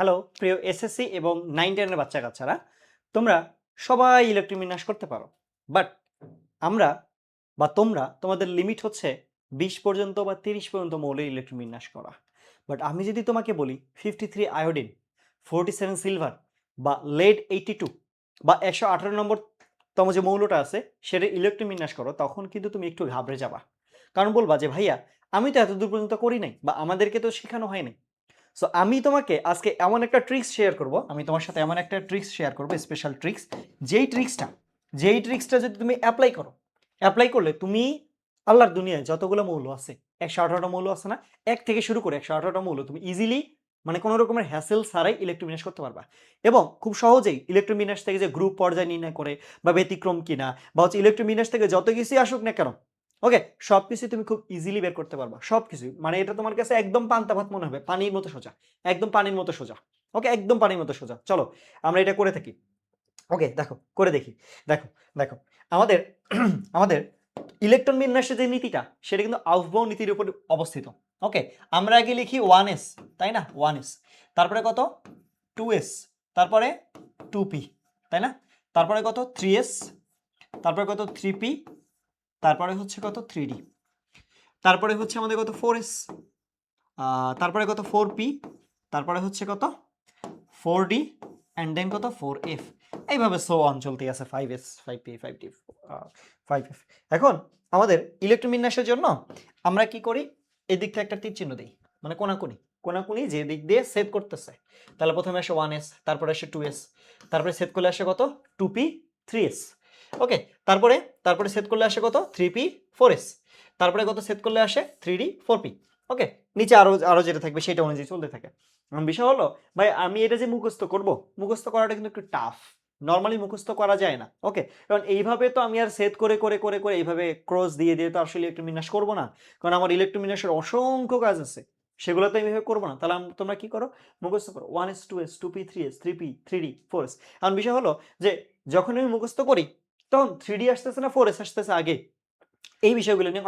Hello প্রিয় SSC এবং 9-10 এর বাচ্চা-কাচ্চারা, তোমরা সবাই ইলেক্ট্রোবিন্যাস করতে পারো। বাট আমরা বা তোমরা তোমাদের লিমিট হচ্ছে 20 পর্যন্ত বা 30 পর্যন্ত মৌলের ইলেক্ট্রোবিন্যাস করা। বাট আমি যদি তোমাকে বলি 53 আয়োডিন, 47 সিলভার বা lead 82 বা 118 নম্বর তম যে মৌলটা আছে সেটার ইলেক্ট্রোবিন্যাস করো, তখন কিন্তু তুমি একটু ঘাবড়ে যাবা। কারণ বলবা যে, "ভাইয়া আমি তো এতদূর পর্যন্ত করি নাই বা আমাদেরকে তো শেখানো হয় নাই।" সো আমি তোমাকে আজকে এমন একটা ট্রিক্স শেয়ার করব, আমি তোমার সাথে এমন একটা ট্রিক্স শেয়ার করব, স্পেশাল ট্রিক্স। যেই ট্রিক্সটা যদি তুমি অ্যাপ্লাই করলে তুমি আল্লাহর দুনিয়ায় যতগুলো মৌল আছে, 118টা মৌল আছে না, এক থেকে শুরু করে 118টা মৌল তুমি ইজিলি, মানে কোনো রকমের হ্যাসেল ছাড়াই ইলেকট্রোবিন্যাস করতে পারবা। এবং খুব সহজেই ইলেকট্রোবিন্যাস থেকে যে গ্রুপ পর্যায় নির্ণয় করে বা ব্যতিক্রম কিনা বা হচ্ছে ইলেকট্রোবিন্যাস থেকে যত কিছুই আসুক না কেন, ওকে, সবকিছুই তুমি খুব ইজিলি বের করতে পারবা। সবকিছুই, মানে এটা তোমার কাছে একদম পান্তা ভাত মনে হবে, পানির মতো সোজা, একদম পানির মতো সোজা। ওকে, একদম পানির মতো সোজা। চলো আমরা এটা করে থাকি। ওকে, দেখো করে দেখি। দেখো, দেখো, আমাদের আমাদের ইলেকট্রন বিন্যাসের যে নীতিটা, সেটা কিন্তু আউফবাউ নীতির উপর অবস্থিত। ওকে, আমরা আগে লিখি 1s, তাই না? 1s, তারপরে কত 2s, তারপরে 2p, তাই না? তারপরে কত 3s, তারপরে কত 3p, তারপরে হচ্ছে কত 3d, তারপরে হচ্ছে আমাদের কত 4s, তারপরে কত 4p, তারপরে হচ্ছে কত 4d, অ্যান্ড দেন কত 4f। এইভাবে সো অন চলতেই আছে, 5s, 5p, 5d, 5f। এখন আমাদের ইলেকট্রন বিন্যাসের জন্য আমরা কি করি, এদিক থেকে একটা তীর চিহ্ন দিই, মানে কোনাকুনি, কোনাকুনি যে দিক দিয়ে সেট করতেছে। তাহলে প্রথমে আসে 1s, তারপরে আসে 2s, তারপরে সেট করলে আসে কত 2p, 3s। ওকে, তারপরে তারপরে সেট করলে আসে কত 3p, 4s, তারপরে কত সেট করলে আসে 3d, 4p। ওকে, নিচে আরো আরো যেটা থাকবে সেটা অনুযায়ী চলতে থাকে। বিষয় হলো, ভাই আমি এটা যে মুখস্থ করব, মুখস্থ করাটা কিন্তু একটু টাফ। নরমালি মুখস্থ করা যায় না। ওকে, কারণ এইভাবে তো আমি আর সেট করে করে করে করে এইভাবে ক্রস দিয়ে দিয়ে তো আসলে ইলেকট্রোবিন্যাস করবো না। কারণ আমার ইলেকট্রোবিন্যাসের অসংখ্য কাজ আছে, সেগুলো তো আমি এইভাবে করবো না। তাহলে তোমরা কি করো, মুখস্থ করো 1s, 2s, 2p, 3s, 3p, 3d, 4s। এখন বিষয় হলো যে, যখন আমি মুখস্থ করি তখন 3d আসতেছে না 4s আসতেছে আগে, এই বিষয়গুলো নিয়ে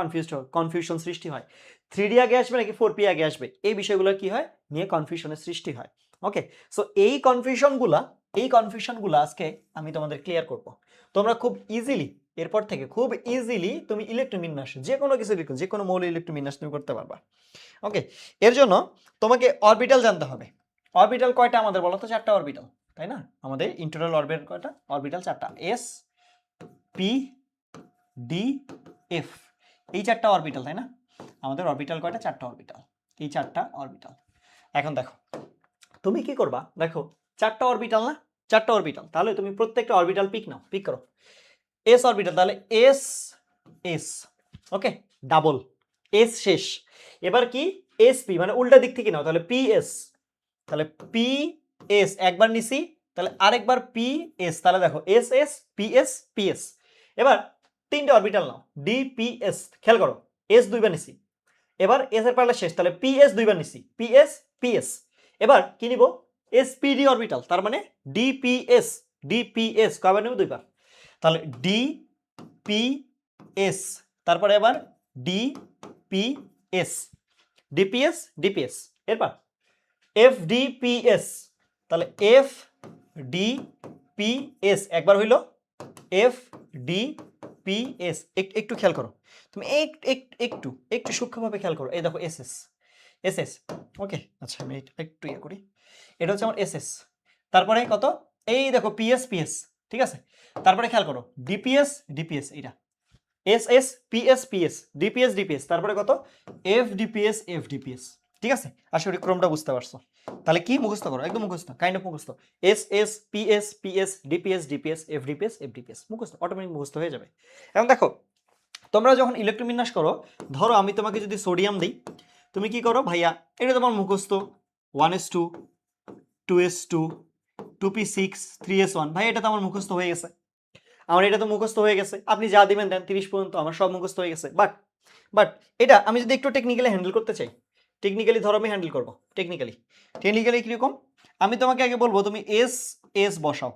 কনফিউশন সৃষ্টি হয়। 3D আগে আসবে নাকি 4P আগে আসবে, এই বিষয়গুলো কি হয় নিয়ে কনফিউশনের সৃষ্টি হয়। ওকে, সো এই কনফিউশনগুলো আজকে আমি তোমাদের ক্লিয়ার করব। তোমরা খুব ইজিলি এরপর থেকে খুব ইজিলি তুমি ইলেকট্রোবিন্যাস যে কোনো কিছু লিখো, যে কোনো মৌলিক ইলেকট্রোবিন্যাস তুমি করতে পারবা। ওকে, এর জন্য তোমাকে অরবিটাল জানতে হবে। অরবিটাল কয়টা আমাদের বলো তো? 4টা অরবিটাল, তাই না? আমাদের ইন্টারনাল অরবিটাল কয়টা? অরবিটাল 4টা, এস, পি, ডি, এফ, এই 4টা অরবিটাল, তাই না? আমাদের অরবিটাল কয়টা? 4টা অরবিটাল, এই 4টা অরবিটাল। এখন দেখো তুমি কি করবা, দেখো 4টা অরবিটাল না, 4টা অরবিটাল, তাহলে তুমি প্রত্যেকটা অরবিটাল পিক নাও, পিক করো। এস অরবিটাল, তাহলে এস, এস, ওকে, ডাবল এস শেষ। এবার কি এস পি, মানে উল্টা দিক থেকে নাও, তাহলে পি এস, তাহলে পি এস একবার নিছি, তাহলে আরেকবার পি এস, তাহলে দেখো S s p s p S. এবার 3টে অরবিটাল নাও, ডি পি এস, খেয়াল করো এস দুইবার নিছি, এবার এস এর পাল্লা শেষ, তাহলে পি এস দুইবার নিছি, পি এস পি এস। এবার কি নিব, এস পি ডি অরবিটাল, তার মানে D p s, d p S কয়বার নেব? দুইবার। তাহলে ডি পি এস, তারপরে এবার D p S, DPS DPS. এরপর এফ ডি পি এস, তাহলে এফ ডি পি এস একবার হইল, এফ ডি পি এস। একটু খেয়াল করো তুমি, একটু একটু সূক্ষ্মভাবে খেয়াল করো, এই দেখো এস এস, এস এস। ওকে, আচ্ছা আমি একটু ইয়ে করি, এটা হচ্ছে আমার এস এস। তারপরে কত, এই দেখো পিএস পিএস, ঠিক আছে। তারপরে খেয়াল করো ডিপিএস ডিপিএস, এইটা S S PS PS, DPS DPS, তারপরে কত এফ ডিপিএস এফ ডিপিএস। ঠিক আছে, আশা করি ক্রমটা বুঝতে পারছো। তাহলে কি মুখস্থ করো, একদম মুখস্থ, কাইন্ড অফ মুখস্থ, S S PS PS DPS DPS F DPS F DPS, মুখস্থ, অটোমেটিক মুখস্থ হয়ে যাবে। এখন দেখো তোমরা যখন ইলেকট্রোবিন্যাস করো, ধরো আমি তোমাকে যদি সোডিয়াম দিই, তুমি কি করো ভাইয়া, এটা তোমার মুখস্থ 1s2, 2s2, 2p6, 3s1, ভাই এটা তো আমার মুখস্থ হয়ে গেছে, আমার এটা তো মুখস্থ হয়ে গেছে, আপনি যা দিবেন দেন 30 পর্যন্ত আমার সব মুখস্থ হয়ে গেছে। বাট বাট এটা আমি যদি একটু টেকনিক্যালি হ্যান্ডেল করতে চাই, টেকনিক্যালি ধরো আমি হ্যান্ডেল করবো, টেকনিক্যালি টেকনিক্যালি কীরকম, আমি তোমাকে আগে বলবো তুমি এস এস বসাও,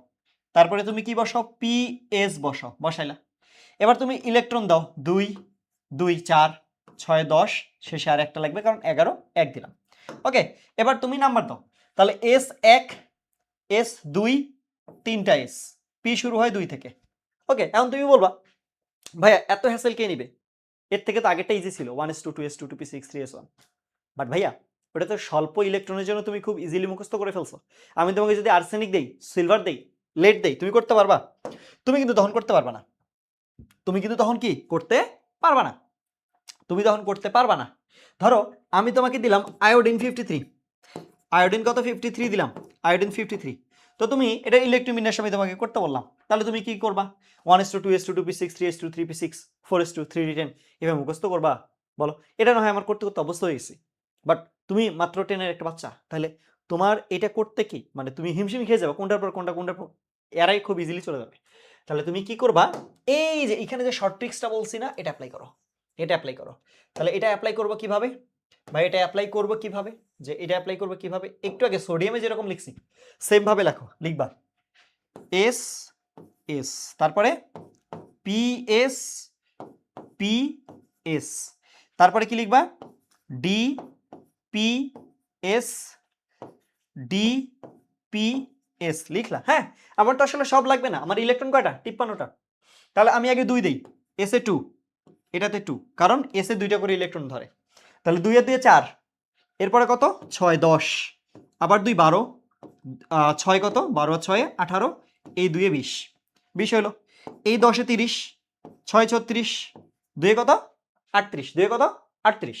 তারপরে তুমি কি বসাও, পি এস বসাও, বসাইলা। এবার তুমি ইলেকট্রন দাও 2 2 4 6 10, শেষে আর একটা লাগবে কারণ 11 এক দিলাম। ওকে, এবার তুমি নাম্বার দাও, তাহলে এস এক, এস দুই, তিনটা এস, পি শুরু হয় 2 থেকে। ওকে, এখন তুমি বলবা ভাইয়া এত হ্যাসেল কে নিবে, এর থেকে তো আগেরটা ইজি ছিল 1s2 2s2 2p6 3s1। But ভাইয়া ওটা তো স্বল্প ইলেকট্রনের জন্য তুমি খুব ইজিলি মুখস্থ করে ফেলছো। আমি তোমাকে যদি আর্সেনিক দেই, সিলভার দেই, লেড দেই, তুমি করতে পারবা? তুমি কিন্তু তখন করতে পারবা না। তুমি কিন্তু তখন কি করতে পারবা না, তুমি তখন করতে পারবা না। ধরো আমি তোমাকে দিলাম আয়োডিন 53, আয়োডিন কত 53 দিলাম, আয়োডিন 53। তো তুমি এটা ইলেকট্রোমিনাস আমি তোমাকে করতে বললাম, তাহলে তুমি কি করবা? 1s2 2s2 2p6 3s2 3p6 4s2 3d10 এভাবে মুখস্থ করবা? বলো। এটা না হয় আমার করতে করতে অবস্থা হয়ে গেছি, বাট তুমি মাত্র 10-এর একটা বাচ্চা, তাহলে তোমার এটা করতে কি মানে তুমি হিমশিম খেয়ে যাবে কোনটার পর কোনটা কোনটার পর, এরাই খুব ইজিলি চলে যাবে। তাহলে তুমি কি করবা, এই যে এখানে যে শর্ট ট্রিক্সটা বলছি না, এটা অ্যাপ্লাই করো, এটা অ্যাপ্লাই করো। তাহলে এটা অ্যাপ্লাই করবো কিভাবে ভাই, এটা অ্যাপ্লাই করবো কিভাবে, যে এটা অ্যাপ্লাই করবো কিভাবে, একটু আগে সোডিয়ামে যেরকম লিখছি সেম ভাবে লেখো, লিখবা এস এস, তারপরে পি এস পি এস, তারপরে কি লিখবা d p s d p s, লিখলা? হ্যাঁ, আমার তো আসলে সব লাগবে না, আমার ইলেকট্রন কয়টা 53টা। তাহলে আমি আগে 2 দেই, এস এ 2, এটাতে 2, কারণ এস এ 2টা করে ইলেকট্রন ধরে। তাহলে 2 এর 2 4, এরপরে কত 6 10, আবার 2 12, 6 কত 12 আর 6 18, এই 2 এ 20, 20 হলো। এই 10 এ 30, 6 36, 2 এ কত 38, 2 এ কত 38,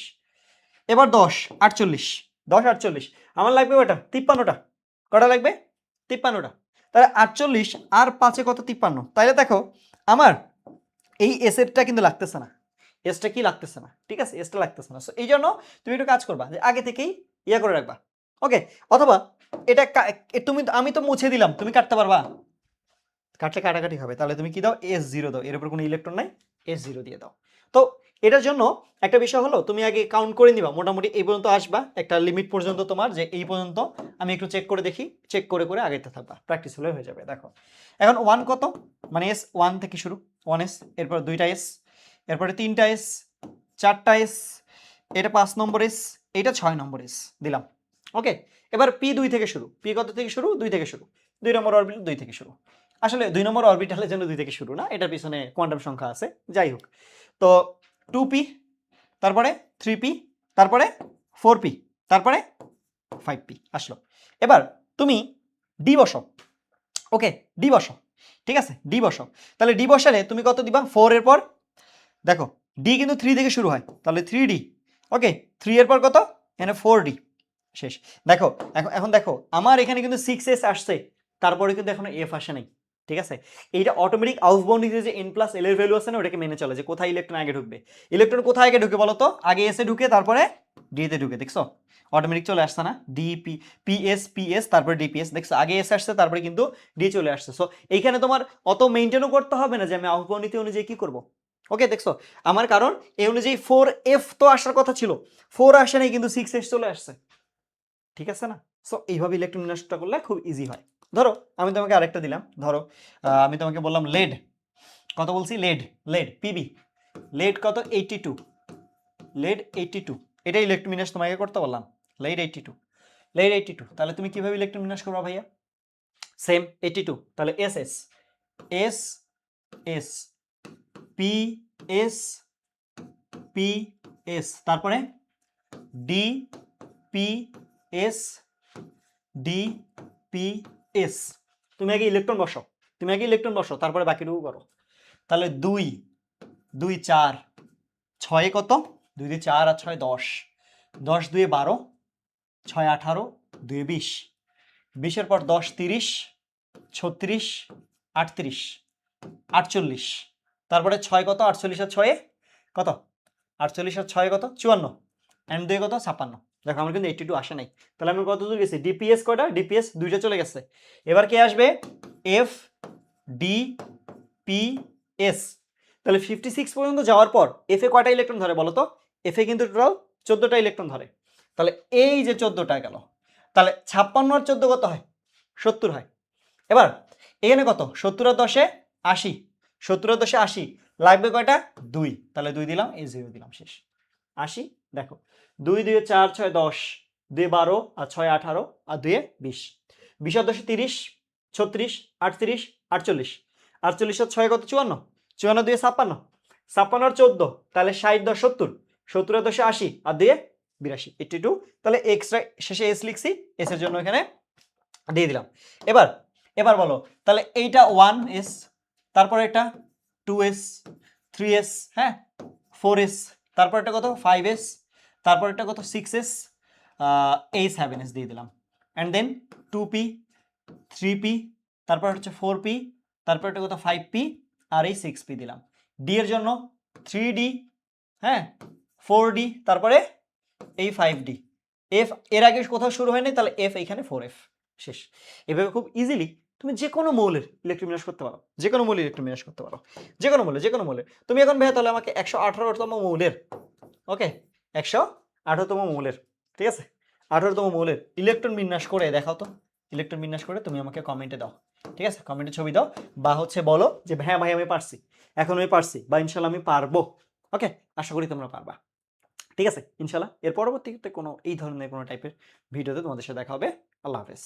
এবার 10 48, 10 48, আমার লাগবে ওটা 53টা। কটা লাগবে? 53টা। তাহলে 48 আর 5 এ কত 53, তাইলে দেখো আমার এই এস এরটা কিন্তু লাগতেছে না, এসটা কি লাগতেছে না, ঠিক আছে, এসটা লাগতেছে না। সো এই জন্য তুমি একটু কাজ করবা যে আগে থেকেই ইয়ে করে রাখবা। ওকে, অথবা এটা তুমি, আমি তো মুছে দিলাম, তুমি কাটতে পারবা? কাটলে কাটাকাটি হবে, তাহলে তুমি কি দাও S0 দাও, এর উপর কোনো ইলেকট্রন নাই, S0 দিয়ে দাও। তো এটার জন্য একটা বিষয় হলো তুমি আগে কাউন্ট করে নিবা, মোটামুটি এই পর্যন্ত আসবা একটা লিমিট পর্যন্ত তোমার, যে এই পর্যন্ত আমি একটু চেক করে দেখি, চেক করে করে আগাইতে থাকবা, প্র্যাকটিস হলে হয়ে যাবে। দেখো এখন 1 কত, মানে এস 1 থেকে শুরু, 1s, এরপর 2টা এস, এরপরে 3টা এস, 4টা এস, এটা 5 নম্বর এস, এটা 6 নম্বর এস দিলাম। ওকে, এবার পি 2 থেকে শুরু, পি কত থেকে শুরু, 2 থেকে শুরু, 2 নম্বর অরবিটাল 2 থেকে শুরু। আসলে 2 নম্বর অরবিটালের জন্য 2 থেকে শুরু না, এটার পিছনে কোয়ান্টাম সংখ্যা আছে, যাই হোক। তো 2p, তারপরে 3p, তারপরে 4p, তারপরে 5p আসলো। এবার তুমি ডি বসো, ওকে ডি বসো, ঠিক আছে ডি বসো। তাহলে ডি বসালে তুমি কত দিবা 4 এর পর, দেখো ডি কিন্তু 3 থেকে শুরু হয়, তাহলে 3d, ওকে 3 এর পর কত, এখানে 4d, শেষ। দেখো এখন এখন দেখো আমার এখানে কিন্তু 6s আসছে, তারপরে কিন্তু এখনো এফ আসে নাই, ঠিক আছে। এইটা অটোমেটিক আউটবাউন্ডিংয়ে যে n প্লাস এল এর ভ্যালু আছে না, ওটাকে মেনে চলে যে কোথায় ইলেকট্রন আগে ঢুকবে। ইলেকট্রন কোথায় আগে ঢুকে বলো তো, আগে এসে ঢুকে তারপরে ডি তে ঢুকে, দেখছো অটোমেটিক চলে আসছে না, ডিপি পিএস পিএস তারপরে ডিপিএস, দেখছো আগে এস আসছে তারপরে কিন্তু ডি চলে আসছে। সো এইখানে তোমার অত মেইনটেনও করতে হবে না যে আমি আউটবাউন্ড নীতি অনুযায়ী কি করব। ওকে দেখছো আমার, কারণ এই অনুযায়ী 4f তো আসার কথা ছিল, 4 আসে নাই কিন্তু 6s চলে আসছে, ঠিক আছে না। সো এইভাবে ইলেকট্রন বিন্যাসটা করলে খুব ইজি হয়। ধরো আমি তোমাকে আরেকটা দিলাম, ধরো আমি তোমাকে বললাম লেড, কত বলছি, লেড, লেড পিবি, লেড কত 82, লেড 82, এটা ইলেকট্রন বিন্যাস তোমাকে করতে বললাম, লেড 82, লেড 82। তাহলে তুমি কিভাবে ইলেকট্রন বিন্যাস করবা ভাইয়া, সেম 82, তাহলে s s s s p s p s, তারপরে d p s d p s. তুমি আগে ইলেকট্রন বসাও, তুমি আগে ইলেকট্রন বসাও, তারপরে বাকিটুকু করো। তাহলে 2 2 4, 6 কত 2 2 4 আর 6 10, 10 2 12, 6 18, 2 20, 20 এর পর 10 30, 36, 38, 48, তারপরে 6 কত 48 আর 6 কত, 48 আর 6 কত 54, এন্ড 2 কত 56। দেখো আমার কিন্তু 82 আসে নাই, তাহলে আমি কত দূর গেছি, ডিপিএস কয়টা, ডিপিএস 2টা চলে গেছে। এবার কে আসবে, এফ ডি পি এস। তাহলে 56 পর্যন্ত যাওয়ার পর এফ এ কয়টা ইলেকট্রন ধরে বলো তো, এফ এ কিন্তু টোটাল 14টা ইলেকট্রন ধরে। তাহলে এই যে 14টা গেল, তাহলে 56 আর 14 কত হয়, 70 হয়। এবার এখানে কত 70 আর 10 80, 70 আর 10 80, লাগবে কয়টা 2, তাহলে 2 দিলাম, এই 0 দিলাম, শেষ 80। দেখো 2 2 4 6 10, 2 12 আর 6 18 আর 2 20, 20 আর 10 30, 36, 38, 48, 48 আর 6 কত 54, 54 2 56, 56 আর 14 তাহলে 60 10 70, 70 আর 10 80 আর 2 82, 82। তাহলে এক্সট্রা শেষে এস লিখছি, এস এর জন্য এখানে দিয়ে দিলাম। এবার এবার বলো তাহলে এইটা 1s, তারপর এটা 2s, 3s, হ্যাঁ 4s, তারপর এটা কত 5s, তারপর এটা কত 6s, এই 7s দিয়ে দিলাম, অ্যান্ড দেন 2p, 3p, তারপর হচ্ছে 4p, তারপর এটা কত 5p আর এই 6p দিলাম। ডি এর জন্য 3d, হ্যাঁ 4d, তারপরে এই 5d। এফ এর আগে কোথাও শুরু হয়নি, তাহলে এফ এইখানে 4f শেষ। এভাবে খুব ইজিলি তুমি যে কোনো মৌলের ইলেকট্রোবিন্যাস করতে পারো, যে কোনো মৌলের ইলেকট্রোবিন্যাস করতে পারো, যে কোনো মৌলের, যে কোনো মৌলের। তুমি এখন ভাইয়া তাহলে আমাকে 118তম মৌলের, ওকে 118তম মৌলের, ঠিক আছে 18তম মৌলের ইলেকট্রন বিন্যাস করে দেখাও তো। ইলেকট্রন বিন্যাস করে তুমি আমাকে কমেন্টে দাও, ঠিক আছে কমেন্টে ছবি দাও, বা হচ্ছে বলো যে হ্যাঁ ভাই আমি পারছি, এখন আমি পারছি, বা ইনশাল্লাহ আমি পারবো। ওকে, আশা করি তোমরা পারবা, ঠিক আছে ইনশাল্লাহ। এর পরবর্তীতে কোনো এই ধরনের কোনো টাইপের ভিডিওতে তোমাদের সাথে দেখা হবে। আল্লাহ হাফেজ।